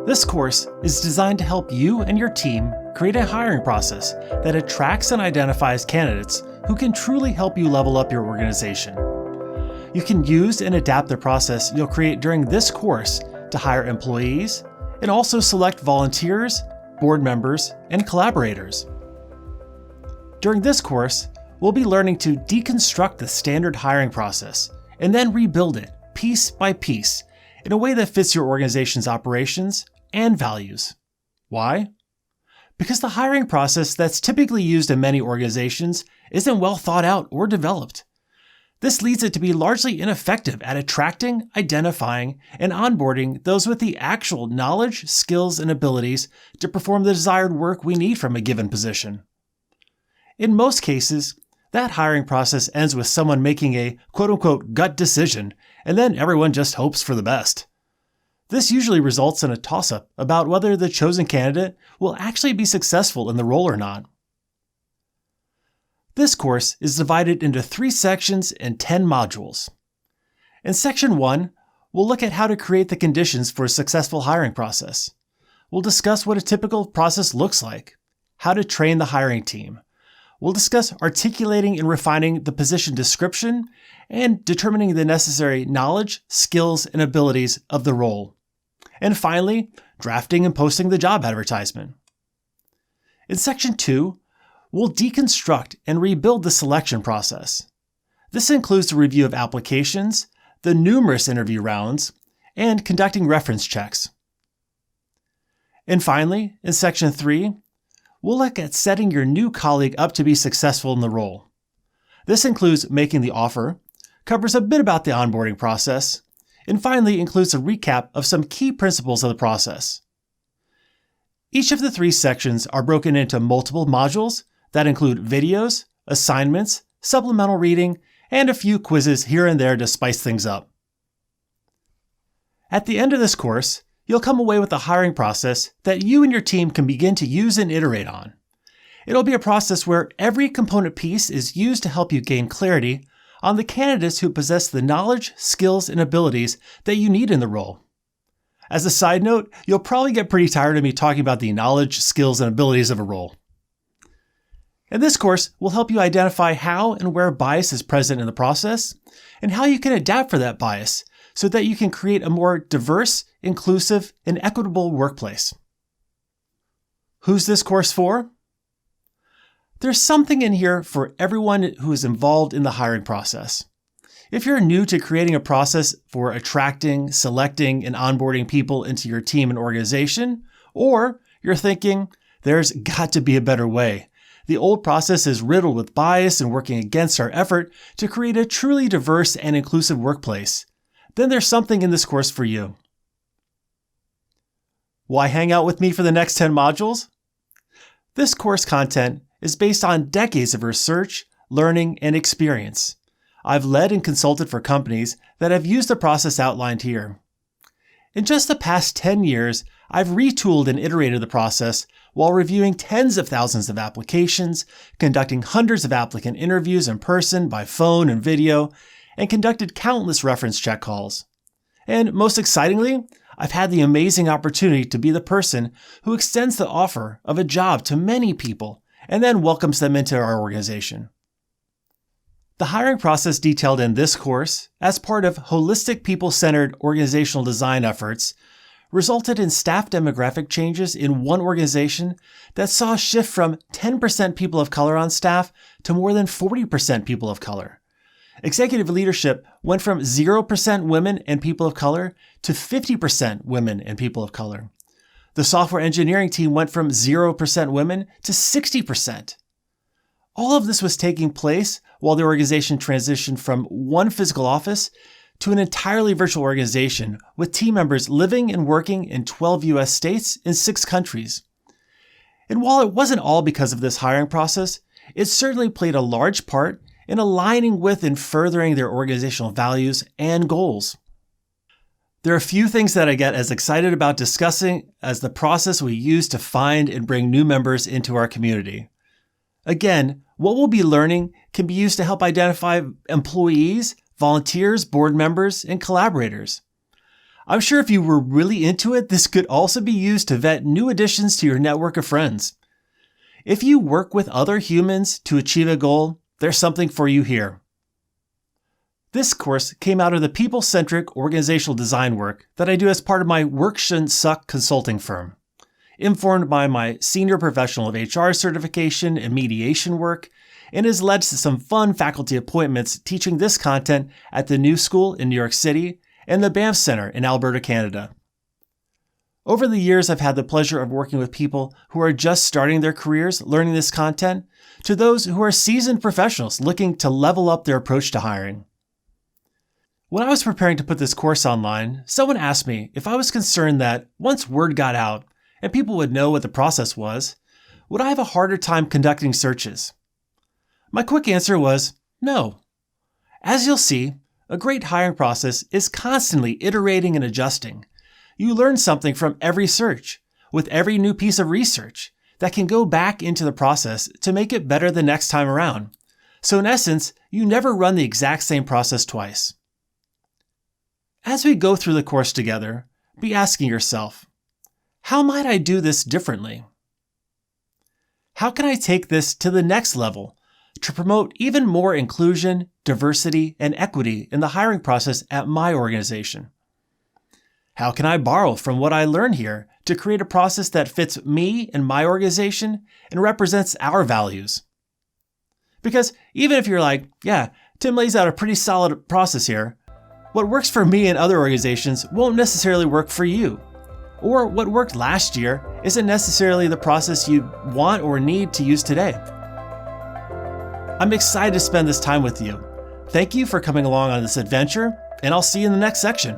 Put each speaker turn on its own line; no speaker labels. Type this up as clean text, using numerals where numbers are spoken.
This course is designed to help you and your team create a hiring process that attracts and identifies candidates who can truly help you level up your organization. You can use and adapt the process you'll create during this course to hire employees and also select volunteers, board members, and collaborators. During this course, we'll be learning to deconstruct the standard hiring process and then rebuild it piece by piece in a way that fits your organization's operations and values. Why? Because the hiring process that's typically used in many organizations isn't well thought out or developed. This leads it to be largely ineffective at attracting, identifying, and onboarding those with the actual knowledge, skills, and abilities to perform the desired work we need from a given position. In most cases, that hiring process ends with someone making a quote-unquote gut decision, and then everyone just hopes for the best. This usually results in a toss-up about whether the chosen candidate will actually be successful in the role or not. This course is divided into 3 sections and 10 modules. In Section 1, we'll look at how to create the conditions for a successful hiring process. We'll discuss what a typical process looks like, how to train the hiring team. We'll discuss articulating and refining the position description and determining the necessary knowledge, skills, and abilities of the role. And finally, drafting and posting the job advertisement. In Section 2, we'll deconstruct and rebuild the selection process. This includes the review of applications, the numerous interview rounds, and conducting reference checks. And finally, in Section 3, we'll look at setting your new colleague up to be successful in the role. This includes making the offer, covers a bit about the onboarding process, and finally includes a recap of some key principles of the process. Each of the 3 sections are broken into multiple modules that include videos, assignments, supplemental reading, and a few quizzes here and there to spice things up. At the end of this course, you'll come away with a hiring process that you and your team can begin to use and iterate on. It'll be a process where every component piece is used to help you gain clarity on the candidates who possess the knowledge, skills, and abilities that you need in the role. As a side note, you'll probably get pretty tired of me talking about the knowledge, skills, and abilities of a role. And this course will help you identify how and where bias is present in the process, and how you can adapt for that bias so that you can create a more diverse, inclusive, and equitable workplace. Who's this course for? There's something in here for everyone who is involved in the hiring process. If you're new to creating a process for attracting, selecting, and onboarding people into your team and organization, or you're thinking, there's got to be a better way. The old process is riddled with bias and working against our effort to create a truly diverse and inclusive workplace, then there's something in this course for you. Why hang out with me for the next 10 modules? This course content is based on decades of research, learning, and experience. I've led and consulted for companies that have used the process outlined here. In just the past 10 years, I've retooled and iterated the process while reviewing tens of thousands of applications, conducting hundreds of applicant interviews in person, by phone, and video, and conducted countless reference check calls. And most excitingly, I've had the amazing opportunity to be the person who extends the offer of a job to many people and then welcomes them into our organization. The hiring process detailed in this course, as part of holistic people-centered organizational design efforts, resulted in staff demographic changes in one organization that saw a shift from 10% people of color on staff to more than 40% people of color. Executive leadership went from 0% women and people of color to 50% women and people of color. The software engineering team went from 0% women to 60%. All of this was taking place while the organization transitioned from one physical office to an entirely virtual organization with team members living and working in 12 US states and 6 countries. And while it wasn't all because of this hiring process, it certainly played a large part in aligning with and furthering their organizational values and goals. There are a few things that I get as excited about discussing as the process we use to find and bring new members into our community. Again, what we'll be learning can be used to help identify employees, volunteers, board members, and collaborators. I'm sure if you were really into it, this could also be used to vet new additions to your network of friends. If you work with other humans to achieve a goal, there's something for you here. This course came out of the people-centric organizational design work that I do as part of my Work Shouldn't Suck consulting firm. Informed by my Senior Professional of HR certification and mediation work, and has led to some fun faculty appointments teaching this content at the New School in New York City and the Banff Center in Alberta, Canada. Over the years, I've had the pleasure of working with people who are just starting their careers learning this content, to those who are seasoned professionals looking to level up their approach to hiring. When I was preparing to put this course online, someone asked me if I was concerned that once word got out and people would know what the process was, would I have a harder time conducting searches? My quick answer was no. As you'll see, a great hiring process is constantly iterating and adjusting. You learn something from every search, with every new piece of research, that can go back into the process to make it better the next time around. So in essence, you never run the exact same process twice. As we go through the course together, be asking yourself, how might I do this differently? How can I take this to the next level to promote even more inclusion, diversity, and equity in the hiring process at my organization? How can I borrow from what I learn here to create a process that fits me and my organization and represents our values? Because even if you're like, yeah, Tim lays out a pretty solid process here, what works for me and other organizations won't necessarily work for you. Or what worked last year isn't necessarily the process you want or need to use today. I'm excited to spend this time with you. Thank you for coming along on this adventure, and I'll see you in the next section.